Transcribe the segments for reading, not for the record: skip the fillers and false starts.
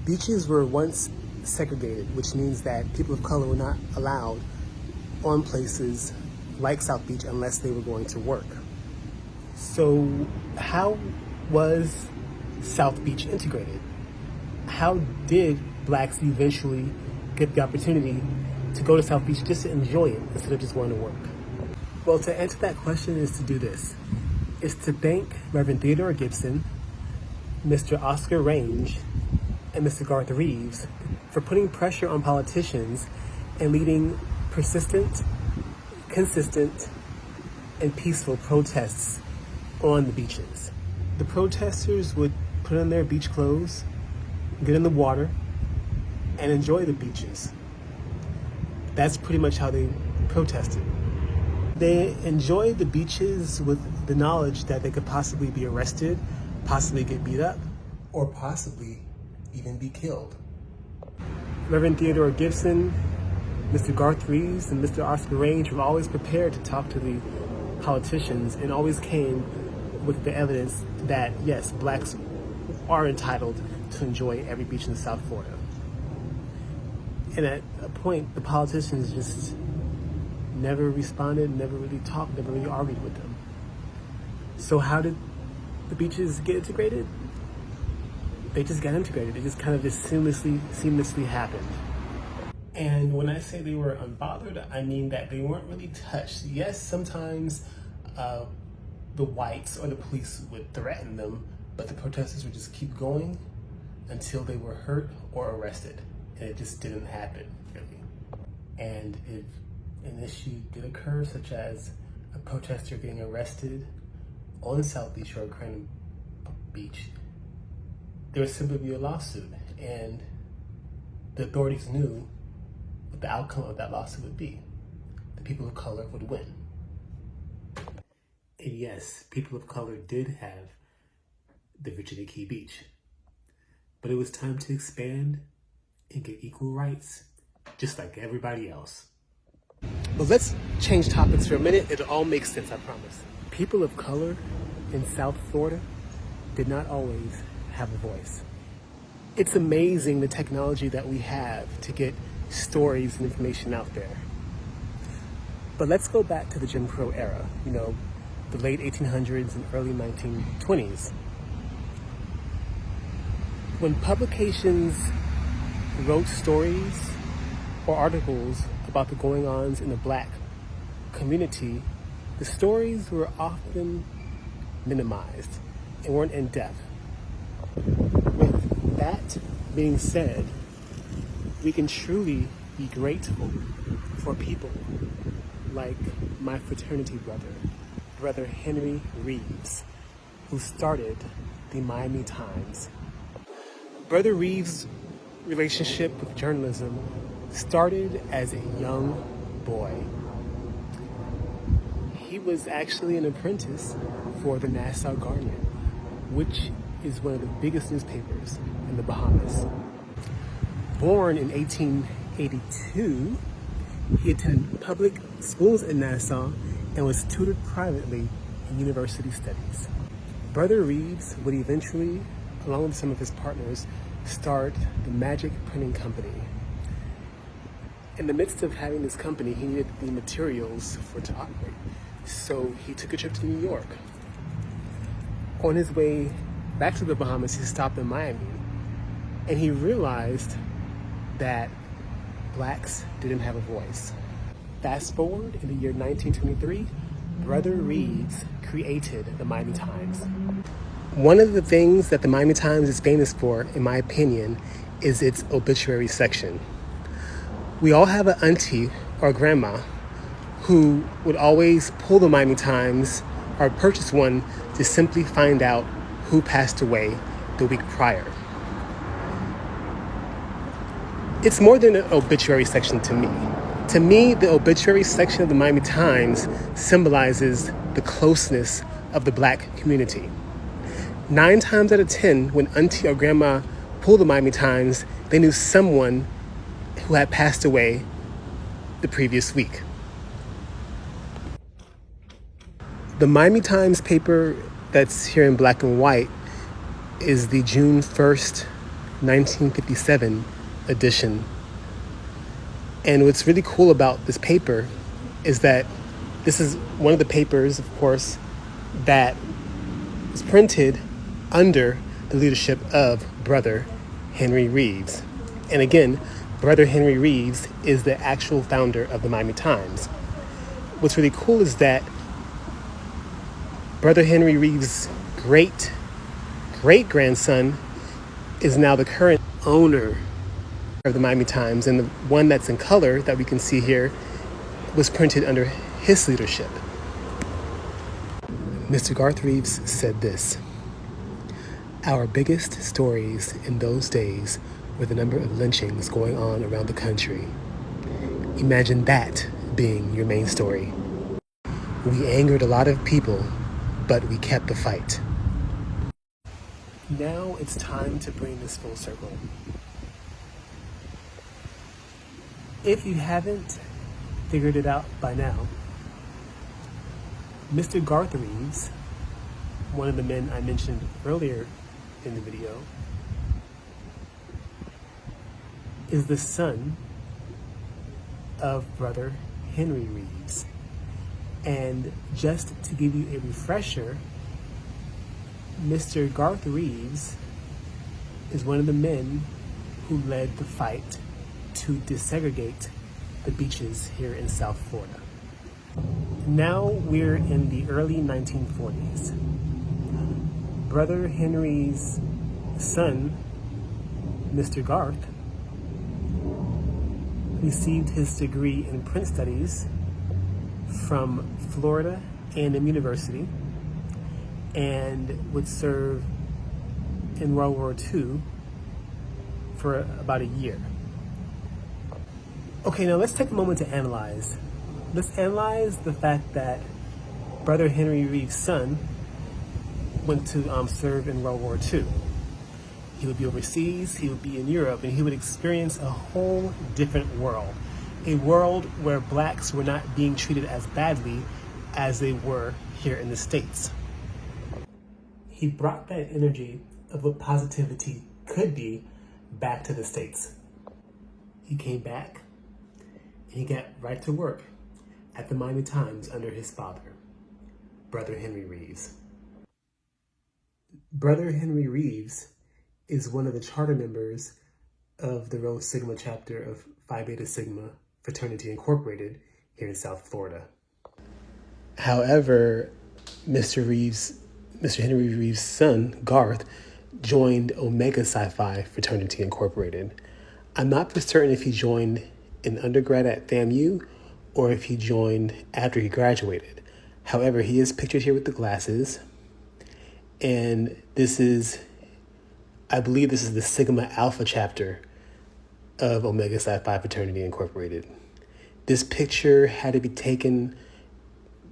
Beaches were once segregated, which means that people of color were not allowed on places like South Beach unless they were going to work. So how was South Beach integrated? How did blacks eventually get the opportunity to go to South Beach just to enjoy it instead of just going to work? Well, to answer that question is to do this. It's to thank Reverend Theodore Gibson, Mr. Oscar Range, and Mr. Garth Reeves for putting pressure on politicians and leading persistent, consistent, and peaceful protests on the beaches. The protesters would put on their beach clothes, get in the water, and enjoy the beaches. That's pretty much how they protested. They enjoyed the beaches with the knowledge that they could possibly be arrested, possibly get beat up, or possibly even be killed. Reverend Theodore Gibson, Mr. Garth Reeves, and Mr. Oscar Range were always prepared to talk to the politicians and always came with the evidence that, yes, blacks are entitled to enjoy every beach in South Florida. And at a point, the politicians just never responded, never really talked, never really argued with them. So how did the beaches get integrated? They just got integrated. It just kind of just seamlessly happened. And when I say they were unbothered, I mean that they weren't really touched. Yes, sometimes the whites or the police would threaten them, but the protesters would just keep going until they were hurt or arrested. And it just didn't happen, really. And if an issue did occur, such as a protester getting arrested on South Beach or Crane Beach, there would simply be a lawsuit, and the authorities knew what the outcome of that lawsuit would be. The people of color would win. And yes, people of color did have the Virginia Key Beach, but it was time to expand and get equal rights, just like everybody else. But let's change topics for a minute. It'll all make sense, I promise. People of color in South Florida did not always have a voice. It's amazing the technology that we have to get stories and information out there. But let's go back to the Jim Crow era, the late 1800s and early 1920s. When publications wrote stories or articles about the going-ons in the black community, the stories were often minimized and weren't in depth. With that being said, we can truly be grateful for people like my fraternity brother Henry Reeves, who started the Miami Times. Brother Reeves' relationship with journalism started as a young boy. He was actually an apprentice for the Nassau Guardian, which is one of the biggest newspapers in the Bahamas. Born in 1882, he attended public schools in Nassau and was tutored privately in university studies. Brother Reeves would eventually, along with some of his partners, start the Magic Printing Company. In the midst of having this company, he needed the materials for it to operate. So he took a trip to New York. On his way back to the Bahamas, he stopped in Miami, and he realized that blacks didn't have a voice. Fast forward in the year 1923, Brother Reeves created the Miami Times. One of the things that the Miami Times is famous for, in my opinion, is its obituary section. We all have an auntie or grandma who would always pull the Miami Times or purchase one to simply find out who passed away the week prior. It's more than an obituary section to me. To me, the obituary section of the Miami Times symbolizes the closeness of the black community. 9 times out of 10, when auntie or grandma pulled the Miami Times, they knew someone who had passed away the previous week. The Miami Times paper that's here in black and white is the June 1st 1957 edition. And what's really cool about this paper is that this is one of the papers, of course, that was printed under the leadership of Brother Henry Reeves. And again, Brother Henry Reeves is the actual founder of the Miami Times. What's really cool is that Brother Henry Reeves' great-great-grandson is now the current owner of the Miami Times, and the one that's in color that we can see here was printed under his leadership. Mr. Garth Reeves said this: "Our biggest stories in those days were the number of lynchings going on around the country. Imagine that being your main story. We angered a lot of people, but we kept the fight." Now it's time to bring this full circle. If you haven't figured it out by now, Mr. Garth Reeves, one of the men I mentioned earlier in the video, is the son of Brother Henry Reeves. And just to give you a refresher, Mr. Garth Reeves is one of the men who led the fight to desegregate the beaches here in South Florida. Now we're in the early 1940s. Brother Henry's son, Mr. Garth, received his degree in print studies from Florida A&M University and would serve in World War II for about a year. Okay, now let's take a moment to analyze. Let's analyze the fact that Brother Henry Reeves' son went to serve in World War II. He would be overseas, he would be in Europe, and he would experience a whole different world. A world where blacks were not being treated as badly as they were here in the States. He brought that energy of what positivity could be back to the States. He came back and he got right to work at the Miami Times under his father, Brother Henry Reeves. Brother Henry Reeves is one of the charter members of the Rho Sigma chapter of Phi Beta Sigma Fraternity Incorporated here in South Florida. However, Mr. Henry Reeves' son, Garth, joined Omega Psi Phi Fraternity Incorporated. I'm not for certain if he joined in undergrad at FAMU or if he joined after he graduated. However, he is pictured here with the glasses, and I believe this is the Sigma Alpha chapter of Omega Psi Phi Fraternity Incorporated. This picture had to be taken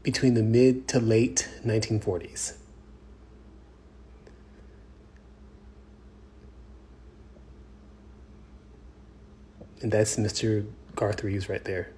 between the mid to late 1940s. And that's Mr. Garth Reeves right there.